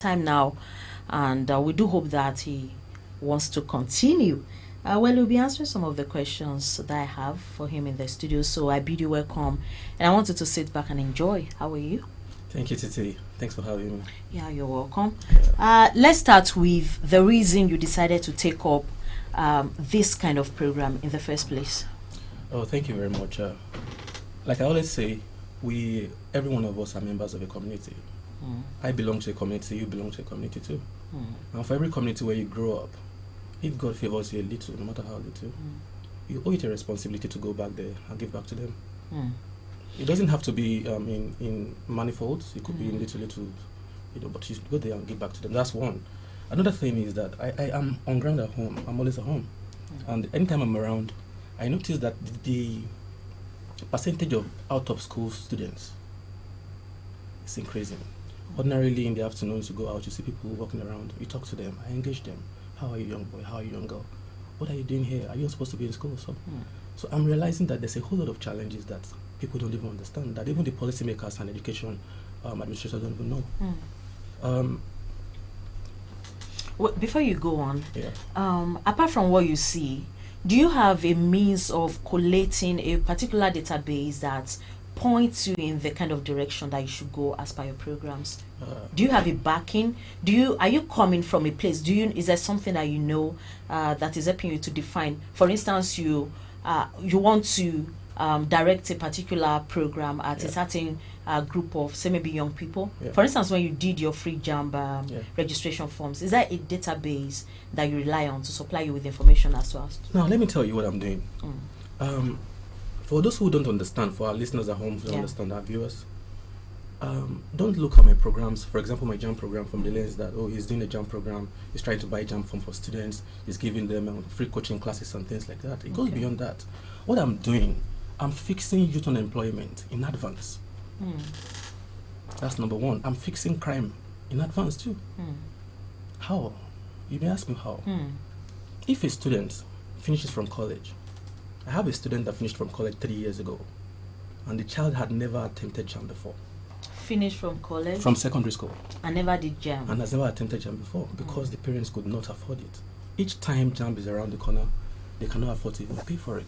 time now, and we do hope that he wants to continue. Well, we'll be answering some of the questions that I have for him in the studio. So I bid you welcome, and I want you to sit back and enjoy. How are you? Thank you, Titi. Thanks for having me. Yeah, you're welcome. Let's start with the reason you decided to take up this kind of program in the first place. Oh, thank you very much. Like I always say, every one of us are members of a community. I belong to a community, you belong to a community too. And for every community where you grow up, if God favors you a little, no matter how little, you owe it a responsibility to go back there and give back to them. It doesn't have to be in manifolds. It could be in little, but you go there and give back to them. That's one. Another thing is that I am on ground at home. I'm always at home. And anytime I'm around, I notice that the percentage of out-of-school students is increasing. Ordinarily, in the afternoons, you go out, you see people walking around, you talk to them, I engage them. How are you, young boy? How are you, young girl? What are you doing here? Are you supposed to be in school? So I'm realizing that there's a whole lot of challenges that people don't even understand, that even the policymakers and education administrators don't even know. Well, before you go on, apart from what you see, do you have a means of collating a particular database that points you in the kind of direction that you should go as per your programs? Do you have a backing? Are you coming from a place? Is there something that you know that is helping you to define? For instance, you want to direct a particular program at a certain group of, say, maybe young people. For instance, when you did your free JAMB registration forms, is there a database that you rely on to supply you with information as well? Now, let me tell you what I'm doing. For those who don't understand, for our listeners at home who don't understand, our viewers, don't look at my programs, for example, my JAMB program, from the lens that, he's doing a JAMB program, he's trying to buy JAMB form for students, he's giving them free coaching classes and things like that. It goes beyond that. What I'm doing, I'm fixing youth unemployment in advance. That's number one. I'm fixing crime in advance too. How? You may ask me how. If a student finishes from college, I have a student that finished from college 3 years ago, and the child had never attempted JAMB before. Finished from college? From secondary school. And never did JAMB? And has never attempted JAMB before because the parents could not afford it. Each time JAMB is around the corner, they cannot afford to even pay for it.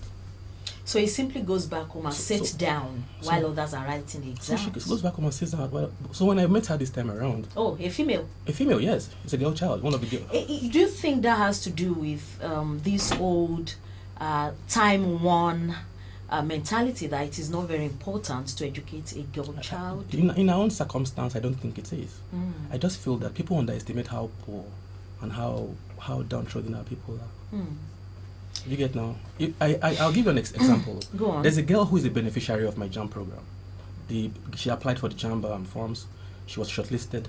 So he simply goes back home and sits down while others are writing the exams? So she goes back home and sits down. So when I met her this time around... Oh, a female? A female, yes. It's a girl child, one of the girls. Do you think that has to do with this old time one mentality that it is not very important to educate a girl child? In our own circumstance, I don't think it is. I just feel that people underestimate how poor and how downtrodden our people are. You get now? I'll give you an example. Go on. There's a girl who is a beneficiary of my JAMB program. She applied for the JAMB forms. She was shortlisted.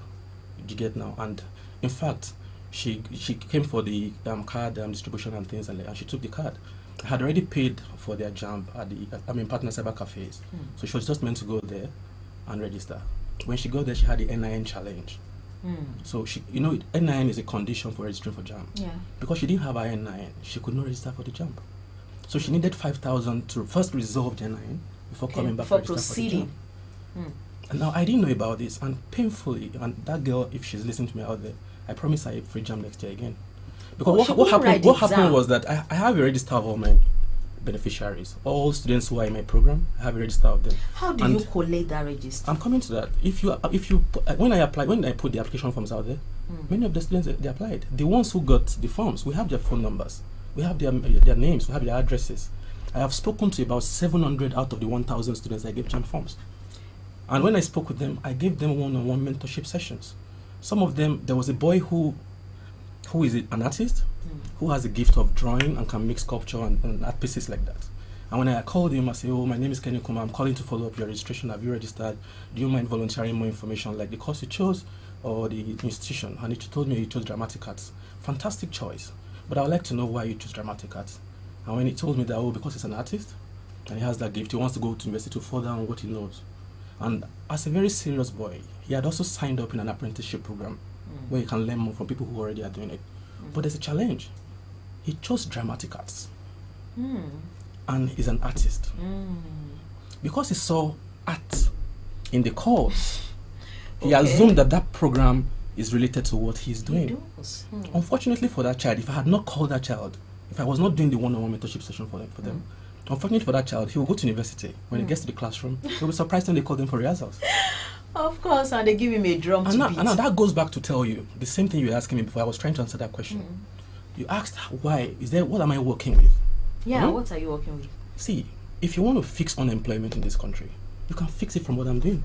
You get now? And in fact, she came for the card distribution and things, and she took the card. I had already paid for their JAMB at Partner Cyber Cafes. So she was just meant to go there and register. When she got there, she had the NIN challenge. So NIN is a condition for registering for JAMB. Because she didn't have her NIN, she could not register for the JAMB. So she needed 5,000 to first resolve the NIN before coming back to register proceeding. For the JAMB. And now I didn't know about this, and painfully, and that girl, if she's listening to me out there, I promise her a free JAMB next year again. Because what happened was that I have a register of all my beneficiaries, all students who are in my program. I have a register of them. How do you collate that register? I'm coming to that. When I put the application forms out there, many of the students, they applied. The ones who got the forms, we have their phone numbers, we have their names, we have their addresses. I have spoken to about 700 out of the 1,000 students I gave JAMB forms. And when I spoke with them, I gave them one-on-one mentorship sessions. Some of them, there was a boy who is an artist, who has a gift of drawing and can make sculpture and art pieces like that. And when I called him, I said, my name is Kenny Kuma, I'm calling to follow up your registration. Have you registered? Do you mind volunteering more information, like the course you chose or the institution? And he told me he chose Dramatic Arts. Fantastic choice. But I would like to know why you chose Dramatic Arts. And when he told me that, because he's an artist, and he has that gift, he wants to go to university to further on what he knows. And as a very serious boy, he had also signed up in an apprenticeship program where you can learn more from people who already are doing it. But there's a challenge. He chose Dramatic Arts. And he's an artist. Because he saw art in the course, he assumed that program is related to what he's doing. Unfortunately for that child, if I had not called that child, if I was not doing the one-on-one mentorship session for them, unfortunately for that child, he will go to university. When he gets to the classroom, he'll be surprised when they call him for rehearsals. Of course, and they give him a drum to beat. And now that goes back to tell you the same thing you were asking me before. I was trying to answer that question. You asked why what am I working with? Yeah, what are you working with? See, if you want to fix unemployment in this country, you can fix it from what I'm doing.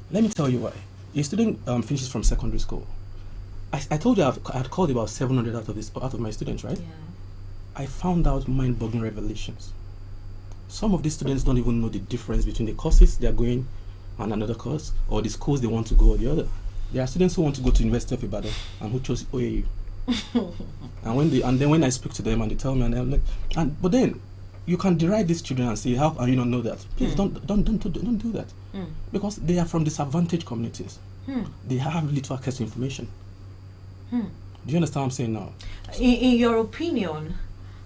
Let me tell you why. A student finishes from secondary school. I told you I had called about 700 out of my students, right? Yeah. I found out mind-boggling revelations. Some of these students don't even know the difference between the courses they are going and another course, or the schools they want to go or the other. There are students who want to go to University of Ibadan and who chose OAU. and then when I speak to them and they tell me, and I'm like, but then you can deride these children and say, how can you not know that? Please don't do that, because they are from disadvantaged communities. They have little access to information. Do you understand what I'm saying now? In your opinion,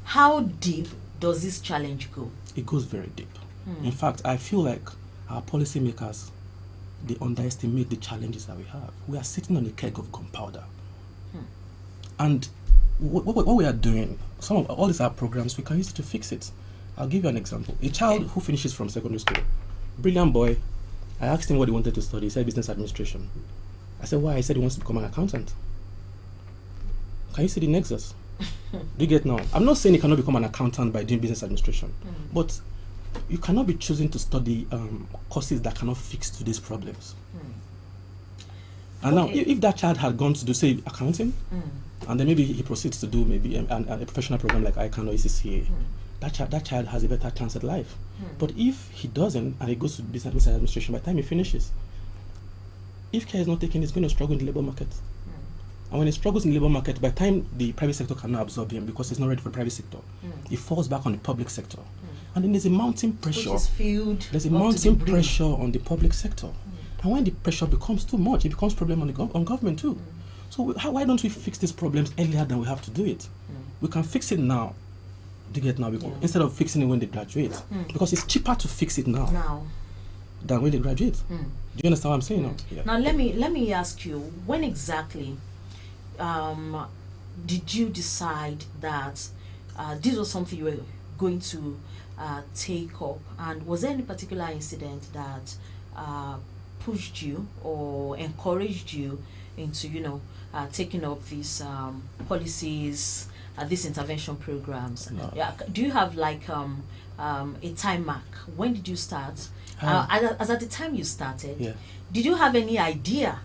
how deep does this challenge go? It goes very deep. In fact, I feel like our policymakers, they underestimate the challenges that we have. We are sitting on a keg of gunpowder. And what we are doing, some of all these are programs, we can use it to fix it. I'll give you an example. A child who finishes from secondary school, brilliant boy, I asked him what he wanted to study. He said business administration. I said, why? He said he wants to become an accountant. Can you see the nexus? Do you get now? I'm not saying you cannot become an accountant by doing business administration, but you cannot be choosing to study courses that cannot fix today's problems. And now, if that child had gone to do, say, accounting, and then maybe he proceeds to do maybe a professional program like ICANN or ECCA, that child has a better chance at life. But if he doesn't, and he goes to business administration, by the time he finishes, if care is not taken, he's going to struggle in the labor market. And when he struggles in the labor market, by the time the private sector cannot absorb him because he's not ready for the private sector, he falls back on the public sector. And then there's a mounting pressure. There's a mounting pressure on the public sector. And when the pressure becomes too much, it becomes a problem on government too. So why don't we fix these problems earlier than we have to do it? We can fix it now. Do you get now? Instead of fixing it when they graduate. Because it's cheaper to fix it now than when they graduate. Do you understand what I'm saying now? Yeah. Now let me ask you, when exactly did you decide that this was something you were going to take up, and was there any particular incident that pushed you or encouraged you into taking up these policies, these intervention programs? No. Yeah. Do you have like a time mark? When did you start? As at the time you started, did you have any idea,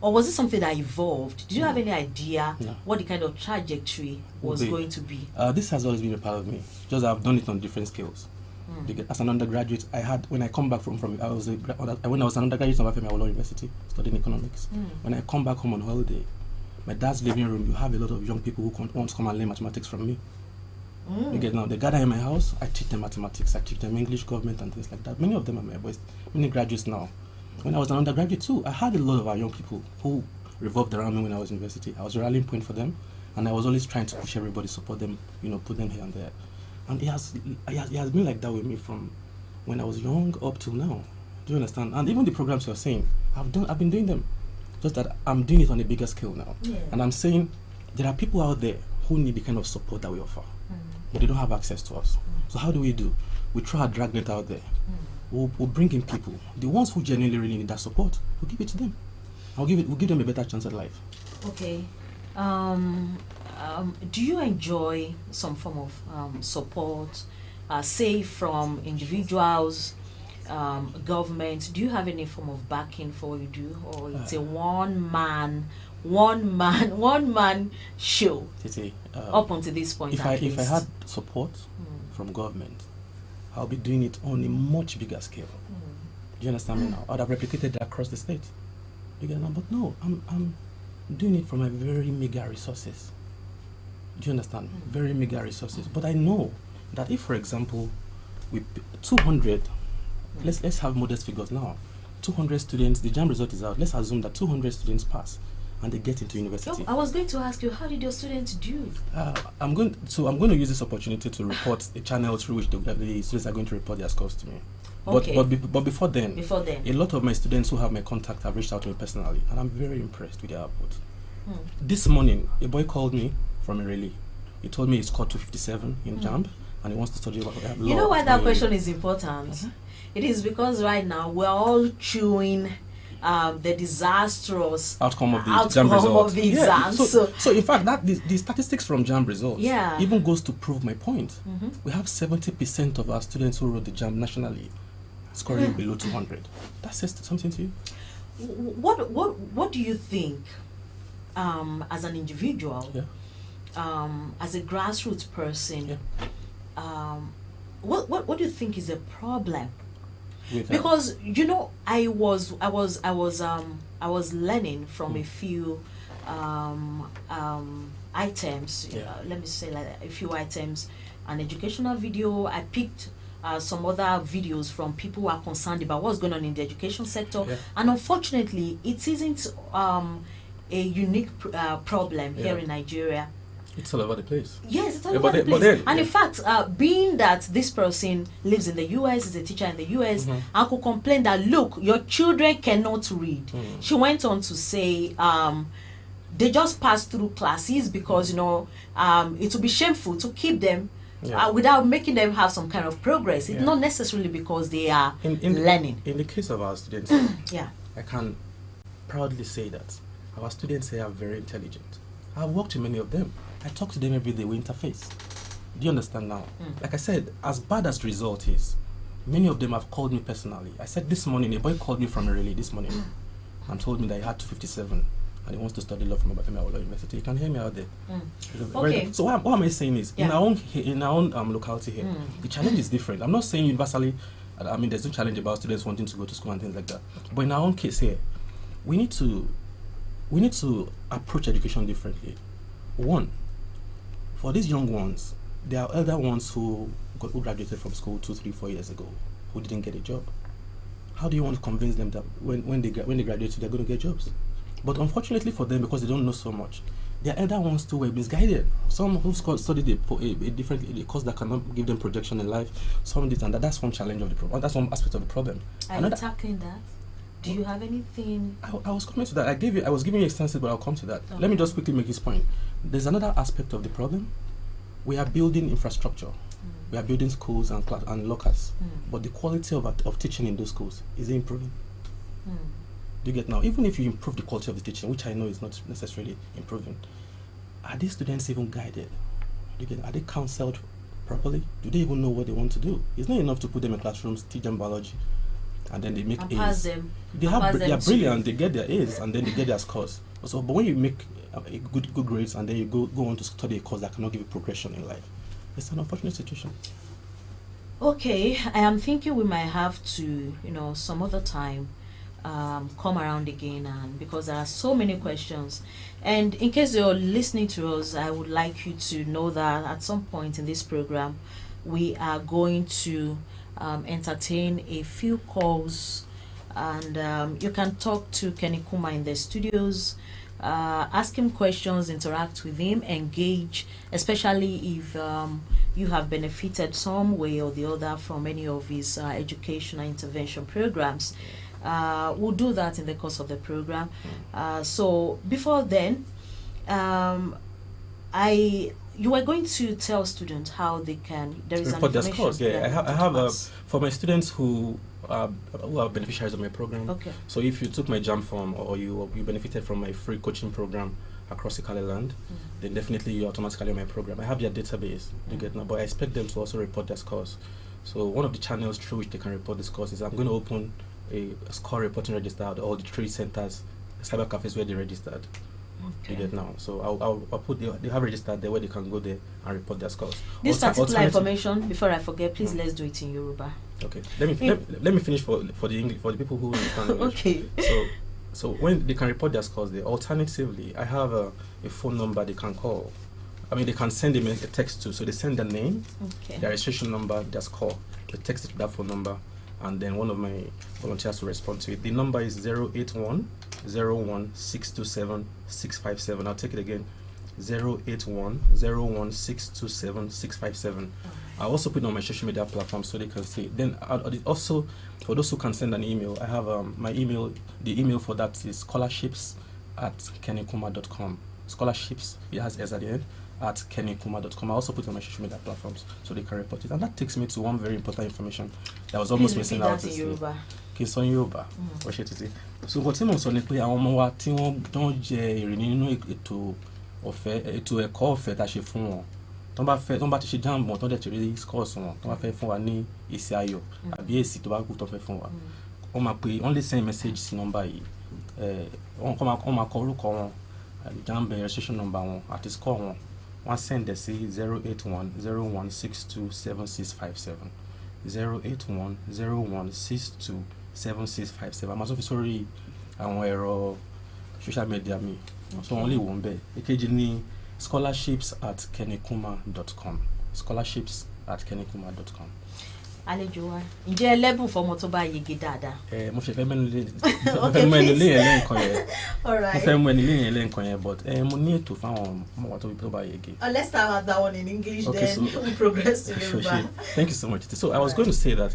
or was it something that evolved? Did you have any idea what the kind of trajectory was going to be? This has always been a part of me. Just I've done it on different scales. As an undergraduate, when I come back from when I was an undergraduate at Obafemi Awolowo University studying economics. When I come back home on holiday, my dad's living room, you have a lot of young people who want to come and learn mathematics from me. You get now, they gather in my house, I teach them mathematics, I teach them English, government and things like that. Many of them are my boys, many graduates now. When I was an undergraduate too, I had a lot of our young people who revolved around me when I was in university. I was a rallying point for them, and I was always trying to push everybody, support them, put them here and there. And it has been like that with me from when I was young up till now. Do you understand? And even the programs you're saying, I've been doing them. Just that I'm doing it on a bigger scale now. Yeah. And I'm saying there are people out there who need the kind of support that we offer, but they don't have access to us. So how do? We try our dragnet out there. We'll bring in people, the ones who genuinely really need that support. We'll give it to them. We'll give them a better chance at life. Okay. Do you enjoy some form of support, say from individuals, government? Do you have any form of backing for what you do, or it's a one man show up until this point? If I had support from government, I'll be doing it on a much bigger scale. Do you understand me now? I'd have replicated that across the state. Do you get now? But no, I'm doing it from my very meager resources. Do you understand? Very meager resources. But I know that if, for example, with 200, let's have modest figures now. 200 students, the JAMB result is out. Let's assume that 200 students pass and they get into university. I was going to ask you, how did your students do? I'm going to use this opportunity to report a channel through which the students are going to report their scores to me. Okay. But before then, Before then. a lot of my students who have my contact have reached out to me personally, and I'm very impressed with their output. This morning, a boy called me from a rally. He told me he scored 257 in JAMB, and he wants to study law. You know why that question is important? It is because right now we're all chewing the disastrous outcome of the JAMB results. Of the exam. So in fact, that the statistics from JAMB results even goes to prove my point. We have 70% of our students who wrote the JAMB nationally scoring below 200. That says something to you. What do you think, as an individual, as a grassroots person, what do you think is a problem? Because you know, I was learning from a few items. Let me say like a few items, an educational video. I picked some other videos from people who are concerned about what's going on in the education sector, and unfortunately, it isn't a unique problem here in Nigeria. It's all over the place. Yes, it's all over the place. And in fact, being that this person lives in the US, is a teacher in the US, I could complain that, look, your children cannot read. She went on to say, they just pass through classes because, you know, it would be shameful to keep them without making them have some kind of progress. It's not necessarily because they are learning. In the case of our students, I can proudly say that our students here are very intelligent. I've worked with many of them. I talk to them every day. We interface. Do you understand now? Like I said, as bad as the result is, many of them have called me personally. I said this morning, a boy called me from a rally this morning and told me that he had 257 and he wants to study law from Obafemi University. You can hear me out there. Okay. So what am I saying is, in our own locality here, the challenge is different. I'm not saying universally. I mean, there's no challenge about students wanting to go to school and things like that. But in our own case here, we need to approach education differently. One, for these young ones, there are elder ones who graduated from school 2, 3, 4 years ago who didn't get a job. How do you want to convince them that when they graduate, they're going to get jobs? But unfortunately for them, because they don't know so much, there are elder ones too were misguided. Some who studied a course that cannot give them projection in life. Some did, and that's one challenge of the problem. That's one aspect of the problem. Are you tackling that? Do you have anything? I was coming to that. I was giving you extensive, but I'll come to that. Okay. Let me just quickly make this point. There's another aspect of the problem. We are building infrastructure. We are building schools and lockers. But the quality of teaching in those schools is improving. Do you get now? Even if you improve the quality of the teaching, which I know is not necessarily improving, are these students even guided? Do you get? Are they counseled properly? Do they even know what they want to do? It's not enough to put them in classrooms, teach them biology, and then they make A's. They are brilliant. They get their A's and then they get their scores. So, but when you make good grades and then you go on to study a course that cannot give you progression in life, it's an unfortunate situation. Okay, I am thinking we might have to, some other time, come around again, and because there are so many questions. And in case you're listening to us, I would like you to know that at some point in this program, we are going to entertain a few calls, and you can talk to Kenny Kuma in the studios, ask him questions, interact with him, engage, especially if you have benefited some way or the other from any of his educational intervention programs. We'll do that in the course of the program. So before then, you were going to tell students how they can. There is report their scores. Yeah, I have for my students who are beneficiaries of my program. Okay. So if you took my JAMB form or you benefited from my free coaching program across Ikale land, then definitely you're automatically on my program. I have their database. You get now, but I expect them to also report their scores. So one of the channels through which they can report the scores is I'm going to open a score reporting register at all the 3 centers, cyber cafes where they registered. Okay. You get now. So I'll put they have registered there where they can go there and report their scores. This particular information, before I forget, please let's do it in Yoruba. Okay. Let me finish for the English, for the people who understand English. Okay. So when they can report their scores there, alternatively, I have a phone number they can call. I mean, they can send them a text to. So they send their name, their registration number, their score. They text it to that phone number, and then one of my volunteers will respond to it. The number is 081 01 627 657. I'll take it again. 08101627657. I also put it on my social media platform so they can see. Then also, for those who can send an email, I have my email. The email for that is scholarships@kennykumah.com. Scholarships, it has S at the end, at kennykumah.com. I also put it on my social media platforms so they can report it. And that takes me to one very important information that was almost missing out. Please repeat that in Yoruba. Kí n sọ Yorùbá. So nǹkan tí mo sọ ni pé àwọn ọmọ wa tí wọ́n jẹ èrè nínú ètò ẹ̀kọ́ ọ̀fẹ́ tá a ṣe fún wọn, tó bá ti ṣe JAMB wọn tó dẹ̀ ti rí scores wọn, tó bá fẹ́ fún wa ní èsì ayọ̀ àbí èsì tó bá kù tó fẹ́ fún wa, wọ́n lè send message sí nọ́mbà yìí, wọ́n máa kọ orúkọ wọn, JAMB registration number wọn àti score wọn, wọ́n send ẹ̀ sí 08101627657 08101627657. I'm also sorry àwọn ẹ̀rọ social media mi, so wọ́n lè wò ń bẹ̀. Èkejì ni scholarships@kennykumah.com. scholarships@kennykumah.com. Àlejò wa, ǹjẹ́ ẹlẹ́bùn fọmọ tó bá yege dáadáa? Mo ṣe fẹ́ mẹ́nu lé lẹ́ẹ̀kan yẹn. Mo fẹ́ mú ẹni lé yẹn lẹ́ẹ̀kan yẹn, but mo ní ètò fáwọn ọmọ tó bá yege. Let's start with that one in English, okay, then we progress to Yoruba. Thank you so much. So I was going to say that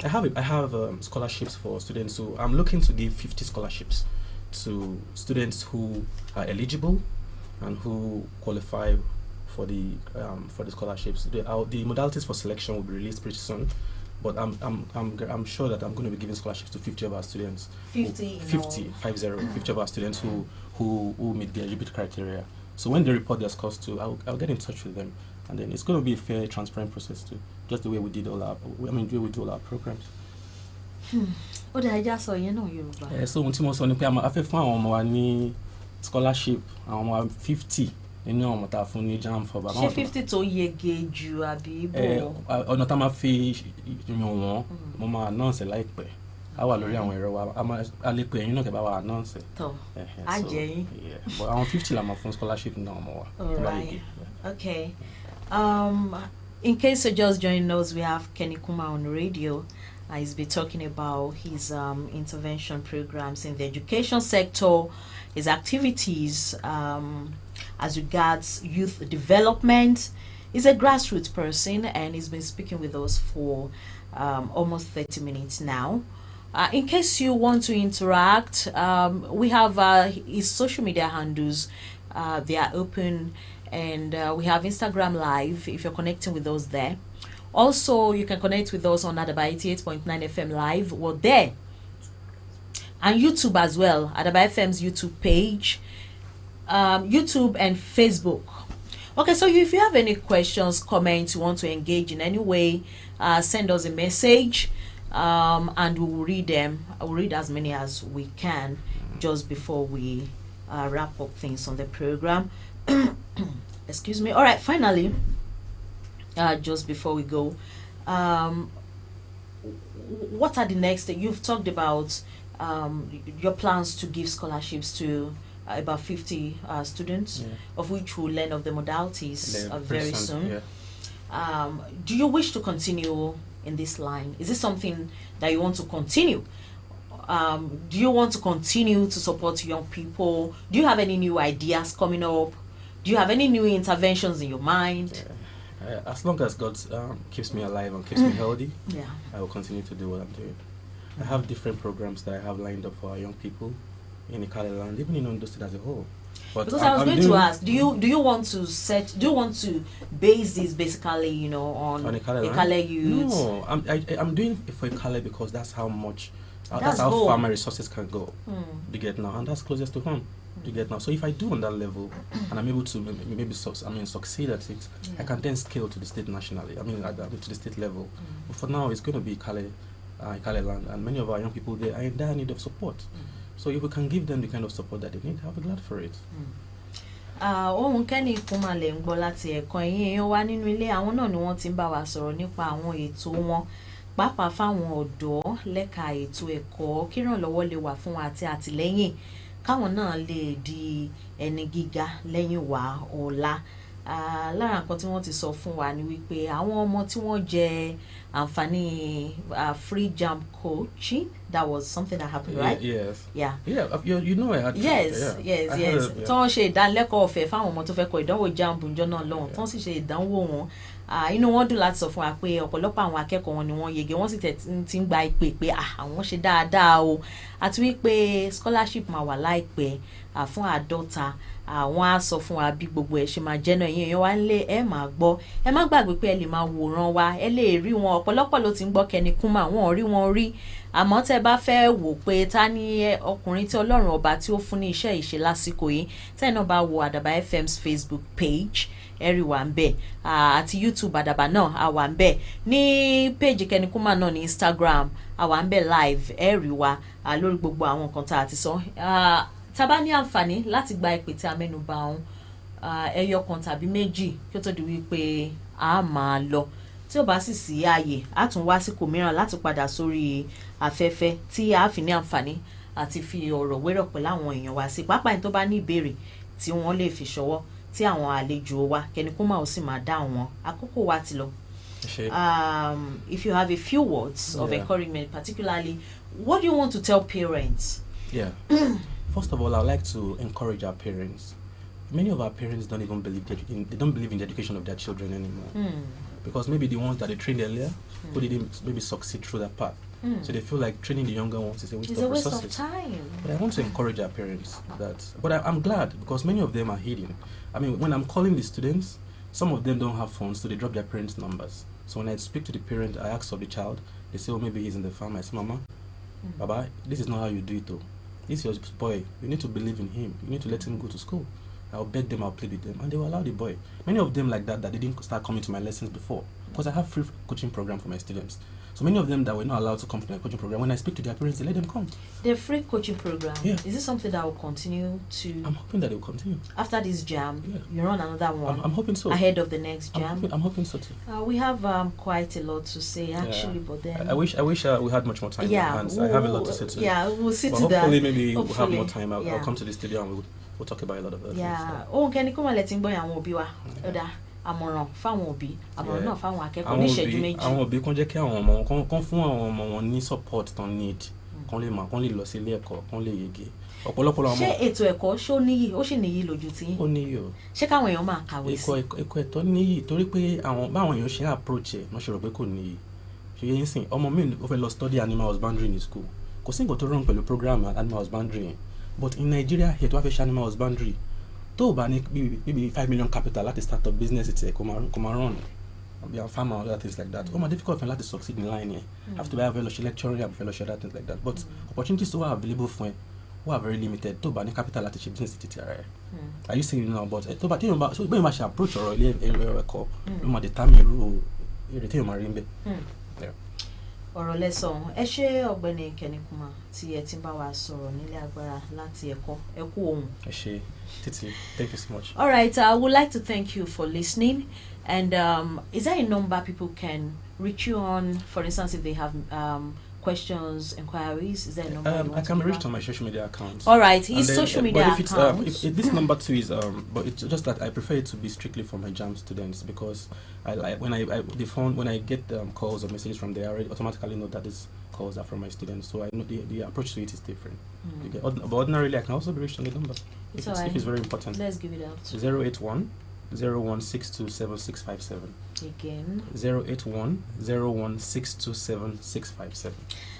I have scholarships for students. So I'm looking to give 50 scholarships to students who are eligible and who qualify for the scholarships. The modalities for selection will be released pretty soon, but I'm sure that I'm going to be giving scholarships to 50 of our students. 50 of our students who meet the eligibility criteria. So when they report their scores too, I'll get in touch with them, and then it's going to be a fair, transparent process too, just the way we did all our programs. Ó dá ẹja sọ yẹn náà Yorùbá. So ohun tí mo sọ ni pé a fẹ́ fún àwọn ọmọ wa ní scholarship, àwọn ọmọ wa 50 nínú àwọn tá a fún ní JAMB for bàbá. Ṣé 50 tó yege jù àbí bò? Ọ̀nà tá a máa fi yàn wọ́n, mo máa announce láìpẹ́. A wà lórí àwọn ẹ̀rọ wa, a lè pe ẹ̀yin náà kẹ́ bá wa announce. Tọ́ a jẹ́ yín. But àwọn 50 la máa fún scholarship ní àwọn ọmọ wa. All right. Okay. In case you're just joining us, we have Kenny Kumah on radio. He's been talking about his intervention programs in the education sector, his activities as regards youth development. He's a grassroots person, and he's been speaking with us for almost 30 minutes now. In case you want to interact, we have his social media handles. They are open, and we have Instagram Live if you're connecting with us there. Also, you can connect with us on Adaba 88.9 FM Live. We're there. And YouTube as well. Adaba FM's YouTube page. YouTube and Facebook. Okay, so if you have any questions, comments, you want to engage in any way, send us a message, and we will read them. I will read as many as we can just before we wrap up things on the program. Excuse me. All right, finally, just before we go, what are the next things? You've talked about your plans to give scholarships to about 50 students, of which we'll learn of the modalities very soon. Yeah. Do you wish to continue in this line? Is this something that you want to continue? Do you want to continue to support young people? Do you have any new ideas coming up? Do you have any new interventions in your mind? As long as God keeps me alive and keeps me healthy, I will continue to do what I'm doing. I have different programs that I have lined up for our young people in Ikale land, even in Ondo State as a whole. But because I was going to ask, do you want to base this basically, on Ikale youth? No, I'm doing it for Ikale because that's how much, that's how far my resources can go. You get now, and that's closest to home. You get now. So if I do on that level, and I'm able to succeed at it, I can then scale to the state nationally. To the state level. But for now, it's going to be Ikale land, and many of our young people there are in dire need of support. So if we can give them the kind of support that they need, I'll be glad for it. Ohun Kenny Kumah lè ń gbọ́ láti ẹ̀kọ́ yín èèyàn wá nínú ilé àwọn náà ni wọ́n ti ń bá wa sọ̀rọ̀ nípa àwọn ètò wọn pàápàá fáwọn ọ̀dọ́ lẹ́ka ètò ẹ̀kọ́ kírànlọ́wọ́ lè wà fún wa àti àtìlẹ́yìn káwọn náà lè di ẹni gíga lẹ́yìn wá ọ̀la lára nǹkan tí wọ́n ti sọ fún wa ni wípé àwọn ọmọ tí wọ́n jẹ àǹfààní free JAMB coaching, that was something that happened, right? Yes. Yeah. Yeah, you know I had. Yes, yes. Tí wọ́n ṣe ìdánilẹ́kọ̀ọ́ ọ̀fẹ́ fáwọn ọmọ tó fẹ́ kọ ìdánwò JAMB ńjọ́ náà lọ́hùn, tí wọ́n sì ṣe ìdánwò wọn. Inú wọn dùn láti sọ fún wa pé ọ̀pọ̀lọpọ̀ àwọn akẹ́kọ̀ọ́ wọn ni wọ́n yege, wọ́n sì ti ń gba ìpè pé àwọn ṣe dáadáa o, àti wípé scholarship máa wà láìpẹ́ fún 50. Àwọn á sọ fún wa bí gbogbo ẹ̀ ṣe máa jẹ́ náà. Ẹ̀yin èèyàn wa ń lé ẹ máa gbọ́, ẹ má gbàgbé pé ẹ lè máa wòran wa, ẹ lè rí wọn. Ọ̀pọ̀lọpọ̀ ló ti ń gbọ́ Kenny Kuma, wọn ò rí wọn rí, àmọ́ tẹ́ bá fẹ́ wò pé ta ni ọkùnrin tí Ọlọ́run ọba tí ó fún ní iṣẹ́ ìṣe lásìkò yìí, tẹ́ náà bá wo Àdàbà FM's Facebook page, ẹ rí wa ńbẹ̀, àti YouTube Àdàbà náà a wà ńbẹ̀, ní page Kenny Kuma náà ní Instagram a wà ńbẹ̀ live, ẹ rí wa lórí gbogbo àwọn nǹkan tá a ti sọ. Tá bá ní àǹfààní láti gba ìpè tí a mẹ́nu bà ọ̀hún, ẹyọ kan tàbí méjì kí ó tó di wípé a máa lọ. Tí ó bá sì sí ààyè, a tún wá síkò mìíràn láti padà sórí afẹ́fẹ́ tí a fi ní àǹfààní àti fi ọ̀rọ̀ wérọ̀ pẹ̀lú àwọn èèyàn wa sí. Pàápàá tó bá ní ìbéèrè tí wọ́n lè fi ṣọwọ́ tí àwọn àlejò wa Kenny Kuma ó sì máa dá wọn. Àkókò wa ti lọ. If you have a few words of encouragement, particularly, what do you want to tell parents? Yeah. First of all, I would like to encourage our parents. Many of our parents don't even believe they don't believe in the education of their children anymore. Because maybe the ones that they trained earlier who didn't maybe succeed through that path. So they feel like training the younger ones is a waste of resources. It's a waste of time. But I want to encourage our parents but I'm glad because many of them are hidden. I mean, when I'm calling the students, some of them don't have phones, so they drop their parents' numbers. So when I speak to the parent, I ask of the child, they say, oh, maybe he's in the farm. I say, Mama, Baba, this is not how you do it though. This is your boy. You need to believe in him. You need to let him go to school. I'll beg them, I'll plead with them, and they will allow the boy. Many of them like that they didn't start coming to my lessons before, because I have free coaching program for my students. So many of them that were not allowed to come to my coaching program, when I speak to their parents, they let them come. The free coaching program, yeah. Is this something that will continue to... I'm hoping that it will continue. After this JAMB, you run another one? I'm hoping so. Ahead of the next JAMB? I'm hoping so too. We have quite a lot to say actually, but then... I wish we had much more time in our hands. I have a lot to say too. Yeah, we'll sit to that. Hopefully maybe we'll have more time. I'll come to the studio and we'll talk about a lot of other things. Yeah. Kenny Kuma letting boy and will be àmọ̀ràn fáwọn òbí, àmọ̀ràn náà fáwọn akẹ́kọ̀ọ́ ní ìṣẹ́jú méjì. Àwọn òbí kàn jẹ́ kí àwọn ọmọ kan fún àwọn ọmọ wọn ní support tán need, kàn lè lọ sí ilé ẹ̀kọ́, kàn lè yege. Ọ̀pọ̀lọpọ̀ àwọn. Ṣé ètò ẹ̀kọ́ ṣó níyì, ó sì níyì lójú tí? Ó níyì o. Ṣé káwọn èèyàn máa kàwé sí? Ẹ̀kọ́ ẹ̀tọ́ níyì torí pé báwọn èèyàn ṣe approach ẹ̀, wọ́n ṣe rò pé kò níyì. Ṣé yẹn sìn ọmọ mi ó fẹ́ lọ study animal husbandry in school. Kò sí nǹkan tó wrong pẹ̀lú program animal husbandry yẹn. But in Nigeria here tó wá fẹ́ ṣe animal husbandry, tó o bá ní maybe 5 million capital láti start up business ẹ̀ kò máa run, be a farmer or other things like that. Ó máa difficult for you to succeed in line here. After I have fellowship lecturing, I have fellowship other things like that. But opportunities to are available for you who are very limited. Tó o bá ní capital láti ṣe business ti ara ẹ̀. Are you saying now? But tó o bá tí o so bẹ́ẹ̀ máa ṣe approach ọ̀rọ̀ ilé ẹ̀kọ́ ló máa determine irú èrè tí o máa rí ń bẹ̀. Ọ̀rọ̀ lẹ́sàn ẹ ṣé ọ̀gbẹ́ni Kenny Kuma tí ẹ ti bá wa sọ̀rọ̀ nílé agbára láti ẹ̀kọ́ ẹ kú ohun. Ẹ ṣé Titi, thank you so much. All right, I would like to thank you for listening. And is there a number people can reach you on? For instance, if they have questions, inquiries, is there a number? I can be reached on my social media accounts. All right, his social media accounts. If this number too is but it's just that I prefer it to be strictly for my JAMB students because when I get calls or messages from there, I already automatically know that these calls are from my students. So I know the approach to it is different. But ordinarily, I can also be reached on the number if it's very important. Let's give it out. 081 01627657. Again. 081 01627657.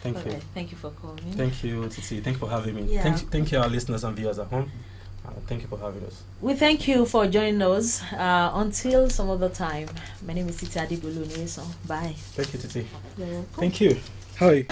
Thank you. Thank you for calling. Thank you, Titi. Thank you for having me. Yeah. Thank you, our listeners and viewers at home. Thank you for having us. We thank you for joining us. Until some other time. My name is Titi Adibulu. Bye. Thank you, Titi. You're welcome. Thank you. Hi.